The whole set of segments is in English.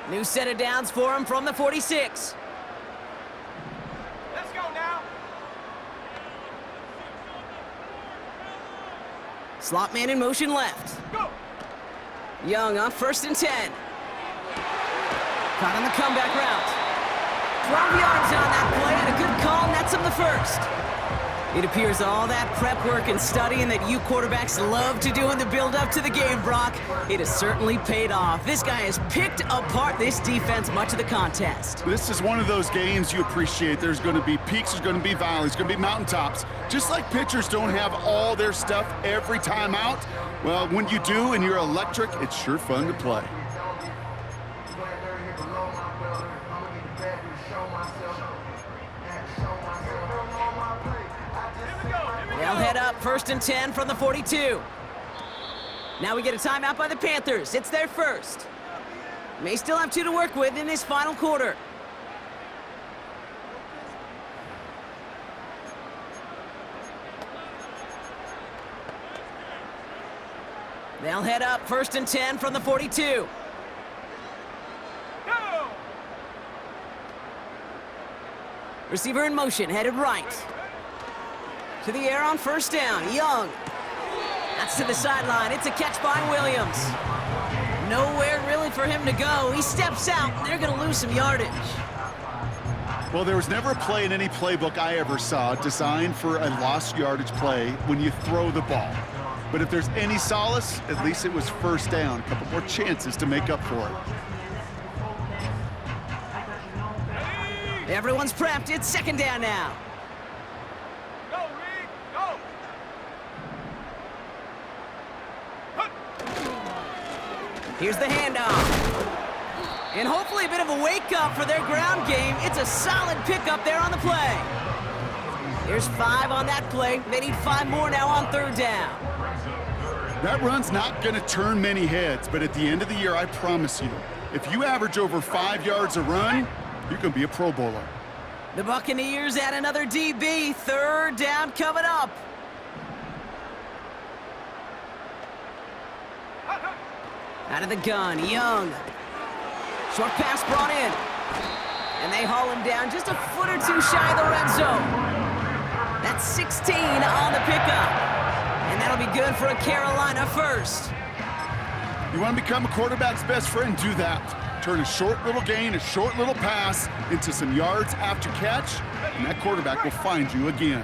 New set of downs for him from the 46. Let's go now. Slot man in motion left. Go. Young on 1st and 10. Caught on the comeback route. 12 yards on that play and a good call nets him the first. It appears all that prep work and studying that you quarterbacks love to do in the build-up to the game, Brock, it has certainly paid off. This guy has picked apart this defense much of the contest. This is one of those games you appreciate. There's going to be peaks, there's going to be valleys, there's going to be mountaintops. Just like pitchers don't have all their stuff every time out, well, when you do and you're electric, it's sure fun to play. They'll head up 1st and 10 from the 42. Now we get a timeout by the Panthers. It's their first. May still have 2 to work with in this final quarter. They'll head up 1st and 10 from the 42. Go. Receiver in motion, headed right. To the air on 1st down, Young. That's to the sideline. It's a catch by Williams. Nowhere really for him to go. He steps out, and they're going to lose some yardage. Well, there was never a play in any playbook I ever saw designed for a lost yardage play when you throw the ball. But if there's any solace, at least it was 1st down. A couple more chances to make up for it. Everyone's prepped. It's 2nd down now. Go, Reed. Go. Here's the handoff. And hopefully a bit of a wake-up for their ground game. It's a solid pickup there on the play. There's 5 on that play. They need 5 more now on 3rd down. That run's not going to turn many heads, but at the end of the year, I promise you, if you average over 5 yards a run, you can be a Pro Bowler. The Buccaneers add another DB. 3rd down coming up. Out of the gun, Young. Short pass brought in. And they haul him down just a foot or 2 shy of the red zone. That's 16 on the pickup. And that'll be good for a Carolina first. You want to become a quarterback's best friend? Do that. Turn a short little gain, a short little pass into some yards after catch, and that quarterback will find you again.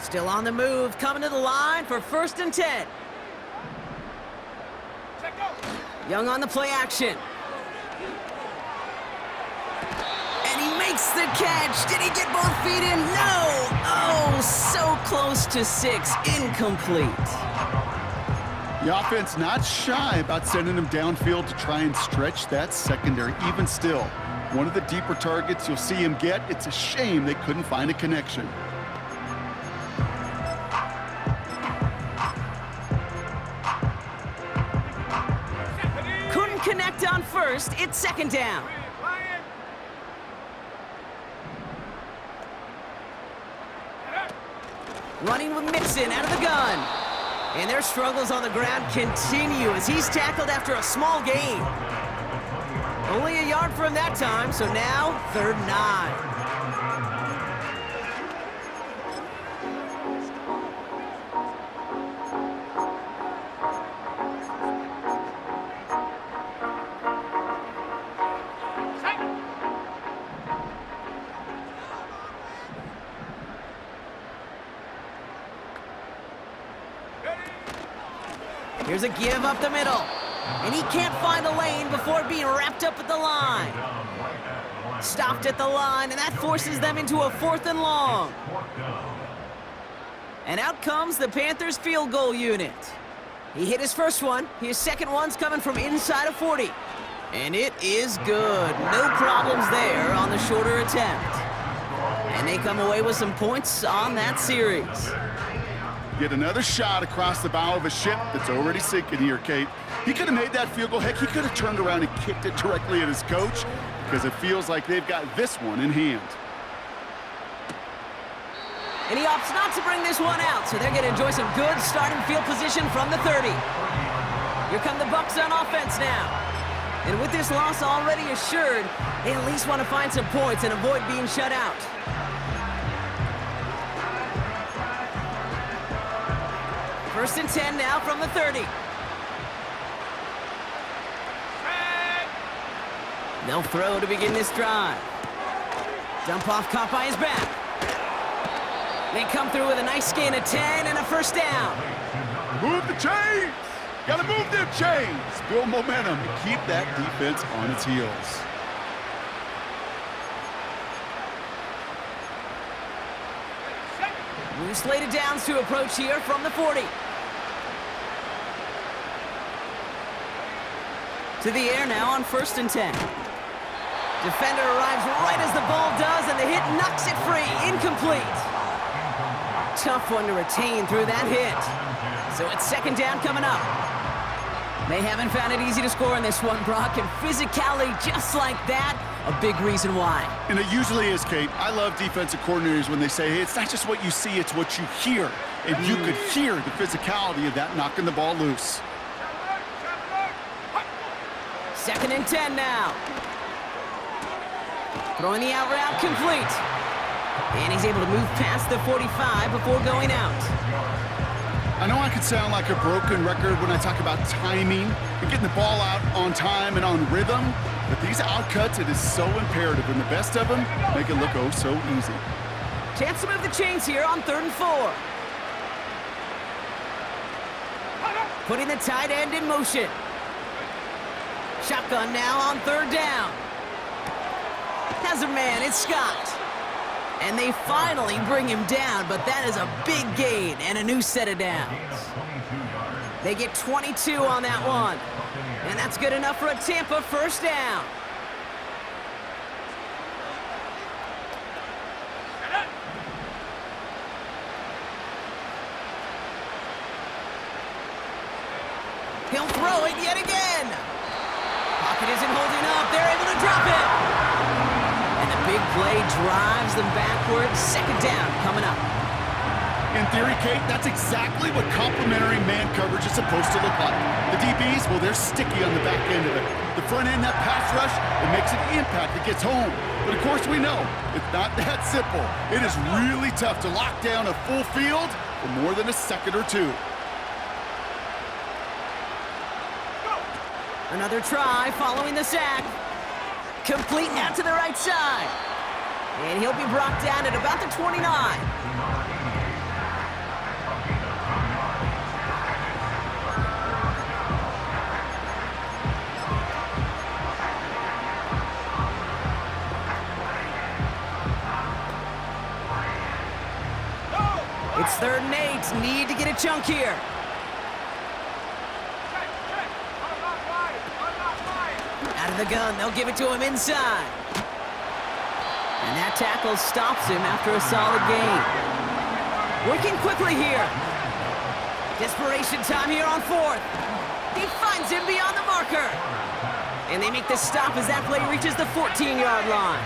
Still on the move, coming to the line for 1st and 10. Young on the play action. And he makes the catch. Did he get both feet in? No! Oh, so close to 6. Incomplete. The offense not shy about sending him downfield to try and stretch that secondary. Even still, one of the deeper targets you'll see him get. It's a shame they couldn't find a connection. Couldn't connect on 1st. It's 2nd down. Running with Mixon out of the gun. And their struggles on the ground continue as he's tackled after a small gain. Only a yard for him that time, so now 3rd and 9. Here's a give up the middle. And he can't find a lane before being wrapped up at the line. Stopped at the line, and that forces them into a 4th and long. And out comes the Panthers field goal unit. He hit his first one. His second one's coming from inside of 40. And it is good. No problems there on the shorter attempt. And they come away with some points on that series. Get another shot across the bow of a ship that's already sinking here, Kate. He could have made that field goal. Heck, he could have turned around and kicked it directly at his coach because it feels like they've got this one in hand. And he opts not to bring this one out, so they're going to enjoy some good starting field position from the 30. Here come the Bucs on offense now. And with this loss already assured, they at least want to find some points and avoid being shut out. First and 10 now from the 30. They'll throw to begin this drive. Dump off caught by his back. They come through with a nice gain of 10 and a first down. Move the chains! Gotta move them chains! Build momentum to keep that defense on its heels. New slated downs to approach here from the 40. To the air now on first and 10. Defender arrives right as the ball does, and the hit knocks it free. Incomplete. Tough one to retain through that hit. So it's second down coming up. They haven't found it easy to score in this one, Brock, and physicality just like that, a big reason why. And it usually is, Kate. I love defensive coordinators when they say, hey, it's not just what you see, it's what you hear. And you could hear the physicality of that knocking the ball loose. Second and 10 now. Throwing the out route complete. And he's able to move past the 45 before going out. I know I could sound like a broken record when I talk about timing and getting the ball out on time and on rhythm, but these outcuts, it is so imperative, and the best of them make it look oh so easy. Chance to move the chains here on 3rd and 4. Putting the tight end in motion. Shotgun now on 3rd down. Has a man, it's Scott. And they finally bring him down, but that is a big gain and a new set of downs. They get 22 on that one. And that's good enough for a Tampa first down. He'll throw it yet again. Pocket isn't holding up. They're able to drop it. And the big play drives them backwards. Second down coming up. In theory, Kate, that's exactly what complementary man coverage is supposed to look like. The DBs, well, they're sticky on the back end of it. The front end, that pass rush, it makes an impact. It gets home. But of course, we know it's not that simple. It is really tough to lock down a full field for more than a second or two. Another try following the sack. Complete out to the right side. And he'll be brought down at about the 29. It's 3rd and 8. Need to get a chunk here. Out of the gun, they'll give it to him inside. And that tackle stops him after a solid gain. Working quickly here. Desperation time here on 4th. He finds him beyond the marker. And they make the stop as that play reaches the 14-yard line.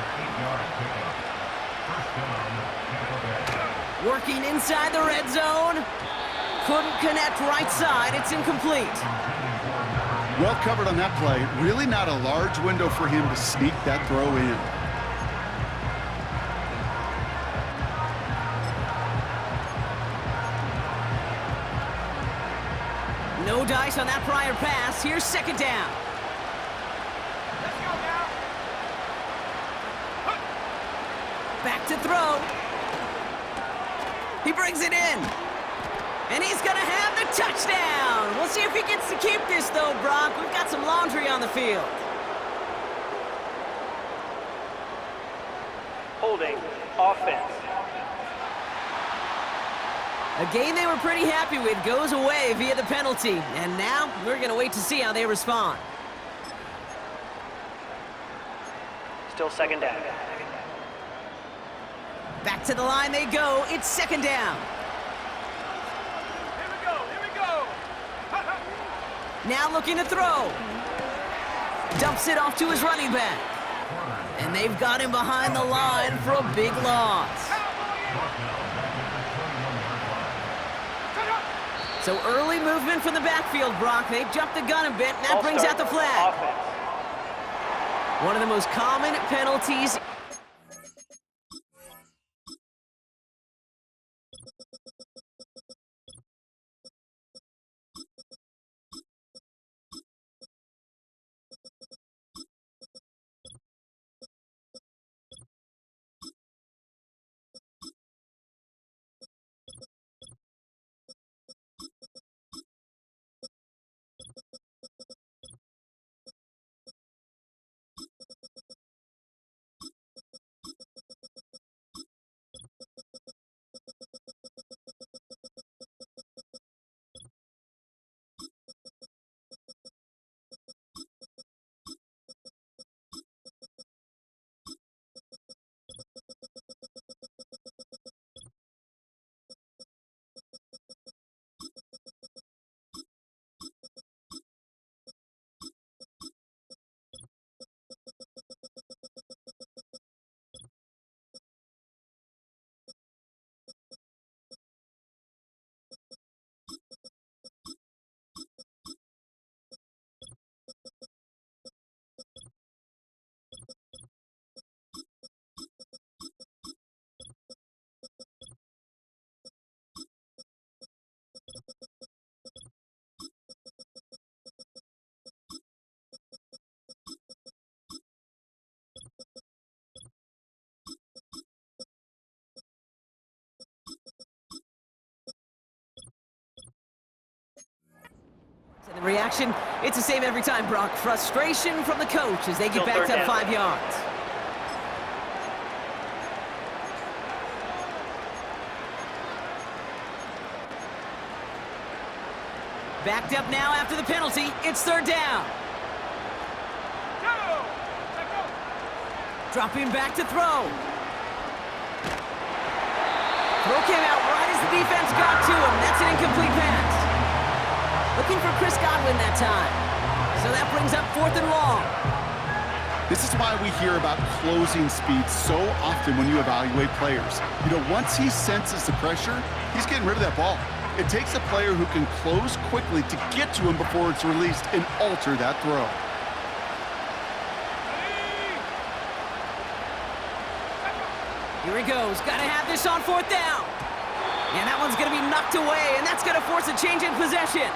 Working inside the red zone. Couldn't connect right side. It's incomplete. Well covered on that play. Really not a large window for him to sneak that throw in. No dice on that prior pass. Here's second down. Let's go now. Back to throw. He brings it in. And he's going to have the touchdown. We'll see if he gets to keep this, though, Brock. We've got some laundry on the field. Holding offense. A game they were pretty happy with goes away via the penalty. And now we're going to wait to see how they respond. Still second down. Back to the line they go. It's second down. Here we go. Now looking to throw. Dumps it off to his running back. And they've got him behind the line for a big loss. So early movement from the backfield, Brock. They've jumped the gun a bit, and that brings out the flag. Offense. One of the most common penalties. And the reaction, it's the same every time, Brock. Frustration from the coach as they get back to 5 yards. Backed up now after the penalty. It's third down. Dropping back to throw. Throw came out right as the defense got to him. That's an incomplete pass. Looking for Chris Godwin that time. So that brings up 4th and long. This is why we hear about closing speed so often when you evaluate players. You know, once he senses the pressure, he's getting rid of that ball. It takes a player who can close quickly to get to him before it's released and alter that throw. Here he goes. Got to have this on 4th down. And that one's going to be knocked away, and that's going to force a change in possession.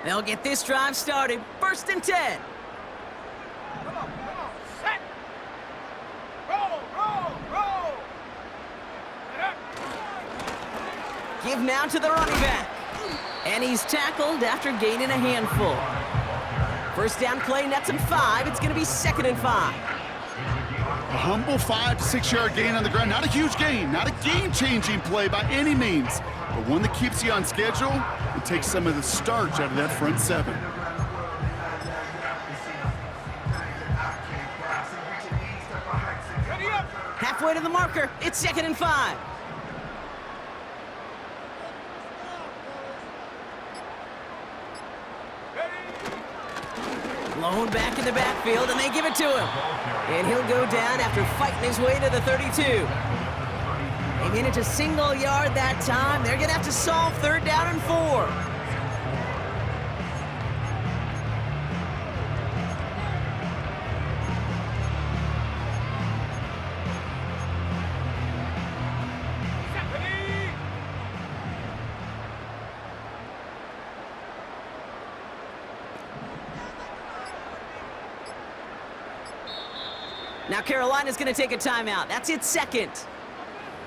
They'll get this drive started. 1st and 10. Come on, set. Roll, roll, roll. Give now to the running back. And he's tackled after gaining a handful. 1st down play nets him 5. It's going to be 2nd and 5. A humble 5 to 6 yard gain on the ground. Not a huge gain, not a game-changing play by any means, but one that keeps you on schedule and takes some of the starch out of that front 7. Ready up. Halfway to the marker. It's 2nd and 5. Blown back in the backfield, and they give it to him. And he'll go down after fighting his way to the 32. They managed a single yard that time. They're going to have to solve 3rd down and 4. Now Carolina's going to take a timeout. That's its second.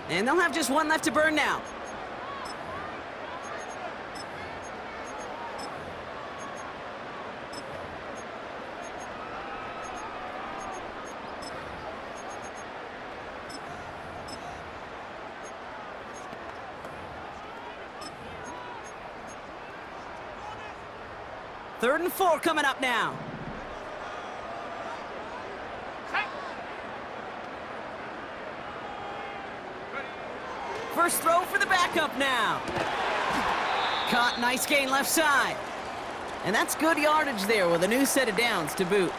And they'll have just one left to burn now. Third and 4 coming up now. First throw for the backup now. Caught, nice gain left side. And that's good yardage there with a new set of downs to boot.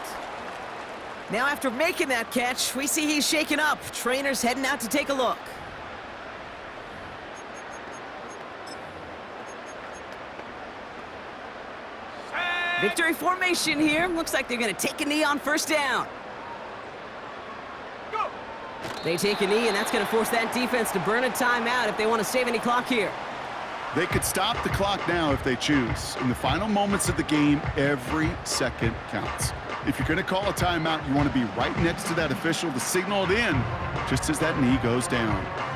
Now after making that catch, we see he's shaken up. Trainer's heading out to take a look. Victory formation here. Looks like they're going to take a knee on first down. Go. They take a knee, and that's going to force that defense to burn a timeout if they want to save any clock here. They could stop the clock now if they choose. In the final moments of the game, every second counts. If you're going to call a timeout, you want to be right next to that official to signal it in just as that knee goes down.